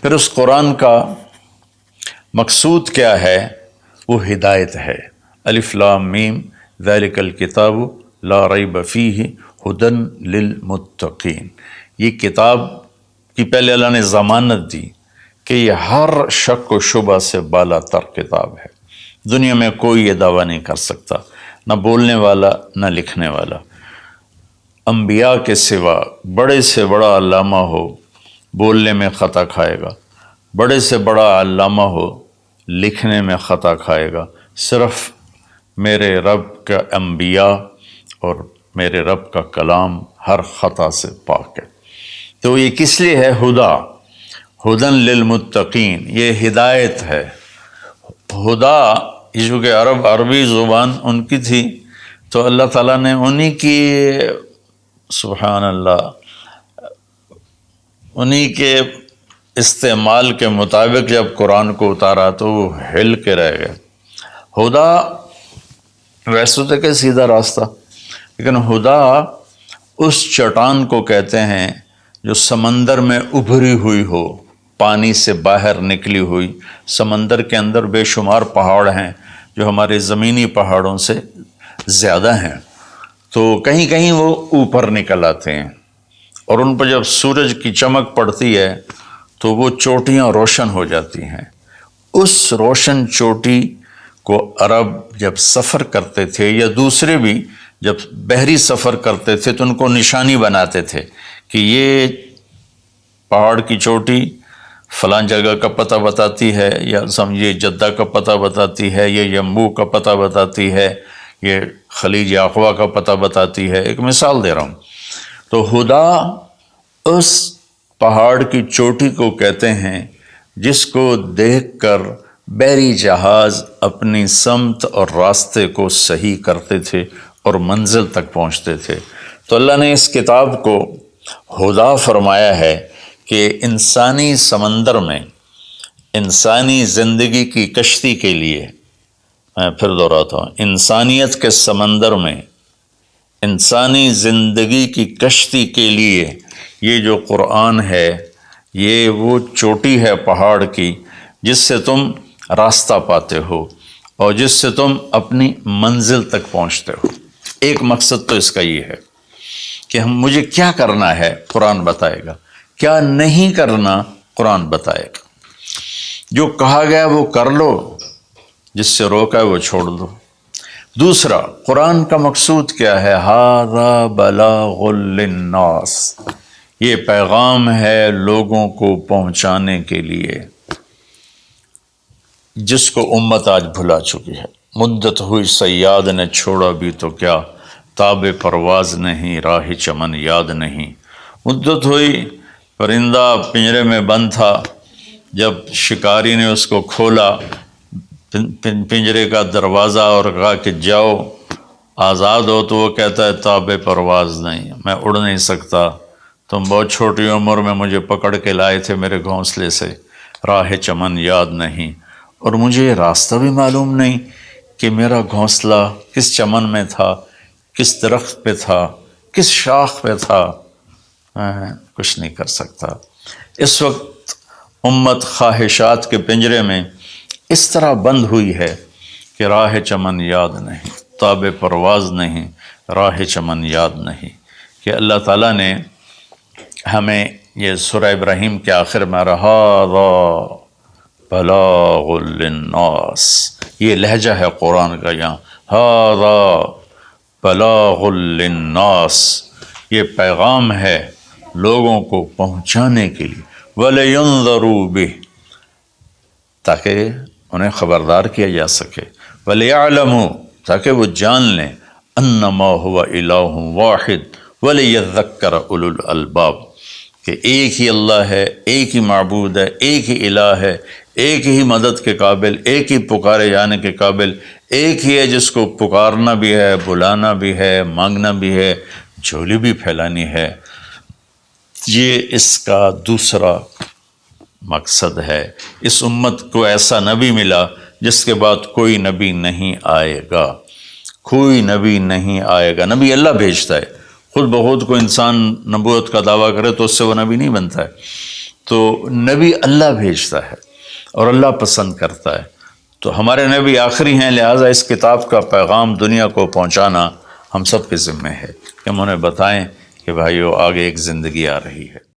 پھر اس قرآن کا مقصود کیا ہے؟ وہ ہدایت ہے۔ الف لام میم ذالک الکتاب لا ریب فیہ ھدی للمتقین، یہ کتاب کی پہلے اللہ نے ضمانت دی کہ یہ ہر شک و شبہ سے بالا تر کتاب ہے۔ دنیا میں کوئی یہ دعویٰ نہیں کر سکتا، نہ بولنے والا نہ لکھنے والا۔ انبیاء کے سوا بڑے سے بڑا علامہ ہو بولنے میں خطا کھائے گا، بڑے سے بڑا علامہ ہو لکھنے میں خطا کھائے گا، صرف میرے رب کا انبیاء اور میرے رب کا کلام ہر خطا سے پاک ہے۔ تو یہ کس لیے ہے؟ ھدی للمتقین، یہ ہدایت ہے۔ ہدا یہ جو کہ عربی زبان ان کی تھی، تو اللہ تعالیٰ نے انہی کی، سبحان اللہ، انہی کے استعمال کے مطابق جب قرآن کو اتارا تو وہ ہل کے رہ گئے۔ ہدا ویسے تو کہ سیدھا راستہ، لیکن ہدا اس چٹان کو کہتے ہیں جو سمندر میں ابھری ہوئی ہو، پانی سے باہر نکلی ہوئی۔ سمندر کے اندر بے شمار پہاڑ ہیں جو ہمارے زمینی پہاڑوں سے زیادہ ہیں، تو کہیں کہیں وہ اوپر نکل آتے ہیں، اور ان پر جب سورج کی چمک پڑتی ہے تو وہ چوٹیاں روشن ہو جاتی ہیں۔ اس روشن چوٹی کو عرب جب سفر کرتے تھے یا دوسرے بھی جب بحری سفر کرتے تھے تو ان کو نشانی بناتے تھے کہ یہ پہاڑ کی چوٹی فلاں جگہ کا پتہ بتاتی ہے، یا سمجھیے جدہ کا پتہ بتاتی ہے، یہ یمبو کا پتہ بتاتی ہے، یہ خلیج عقبہ کا پتہ بتاتی ہے۔ ایک مثال دے رہا ہوں۔ تو ہدا اس پہاڑ کی چوٹی کو کہتے ہیں جس کو دیکھ کر بحری جہاز اپنی سمت اور راستے کو صحیح کرتے تھے اور منزل تک پہنچتے تھے۔ تو اللہ نے اس کتاب کو ہدا فرمایا ہے کہ انسانی سمندر میں، انسانی زندگی کی کشتی کے لیے، میں پھر دہراتا ہوں، انسانیت کے سمندر میں انسانی زندگی کی کشتی کے لیے یہ جو قرآن ہے، یہ وہ چوٹی ہے پہاڑ کی جس سے تم راستہ پاتے ہو اور جس سے تم اپنی منزل تک پہنچتے ہو۔ ایک مقصد تو اس کا یہ ہے کہ مجھے کیا کرنا ہے قرآن بتائے گا، کیا نہیں کرنا قرآن بتائے گا۔ جو کہا گیا وہ کر لو، جس سے روکا ہے وہ چھوڑ دو۔ دوسرا، قرآن کا مقصود کیا ہے؟ ھذا بلاغ للناس، یہ پیغام ہے لوگوں کو پہنچانے کے لیے، جس کو امت آج بھلا چکی ہے۔ مدت ہوئی صیاد نے چھوڑا بھی تو کیا، تاب پرواز نہیں راہ چمن یاد نہیں۔ مدت ہوئی، پرندہ پنجرے میں بند تھا، جب شکاری نے اس کو کھولا پنجرے کا دروازہ اور کہا کہ جاؤ آزاد ہو، تو وہ کہتا ہے تاب پرواز نہیں، میں اڑ نہیں سکتا، تم بہت چھوٹی عمر میں مجھے پکڑ کے لائے تھے میرے گھونسلے سے، راہ چمن یاد نہیں، اور مجھے راستہ بھی معلوم نہیں کہ میرا گھونسلہ کس چمن میں تھا، کس درخت پہ تھا، کس شاخ پہ تھا، میں کچھ نہیں کر سکتا۔ اس وقت امت خواہشات کے پنجرے میں اس طرح بند ہوئی ہے کہ راہ چمن یاد نہیں، تاب پرواز نہیں، راہ چمن یاد نہیں، کہ اللہ تعالیٰ نے ہمیں یہ سورہ ابراہیم کے آخر میں ھذا بلاغ للناس، یہ لہجہ ہے قرآن کا، یہاں ھذا بلاغ للناس، یہ پیغام ہے لوگوں کو پہنچانے کے لیے، وَلِيُنذَرُوا بِهِ، تاکہ انہیں خبردار کیا جا سکے، وَلِيَعْلَمُوا، تاکہ وہ جان لیں، أَنَّمَا هُوَ إِلَٰهٌ وَاحِدٌ وَلِيَذَّكَّرَ أُولُو الْأَلْبَابِ، کہ ایک ہی اللہ ہے، ایک ہی معبود ہے، ایک ہی الہ ہے، ایک ہی مدد کے قابل، ایک ہی پکارے جانے کے قابل، ایک ہی ہے جس کو پکارنا بھی ہے، بلانا بھی ہے، مانگنا بھی ہے، جھولی بھی پھیلانی ہے۔ یہ اس کا دوسرا مقصد ہے۔ اس امت کو ایسا نبی ملا جس کے بعد کوئی نبی نہیں آئے گا، کوئی نبی نہیں آئے گا۔ نبی اللہ بھیجتا ہے، خود بخود کو انسان نبوت کا دعویٰ کرے تو اس سے وہ نبی نہیں بنتا ہے۔ تو نبی اللہ بھیجتا ہے اور اللہ پسند کرتا ہے، تو ہمارے نبی آخری ہیں، لہٰذا اس کتاب کا پیغام دنیا کو پہنچانا ہم سب کے ذمہ ہے کہ ہم انہیں بتائیں کہ بھائیو آگے ایک زندگی آ رہی ہے۔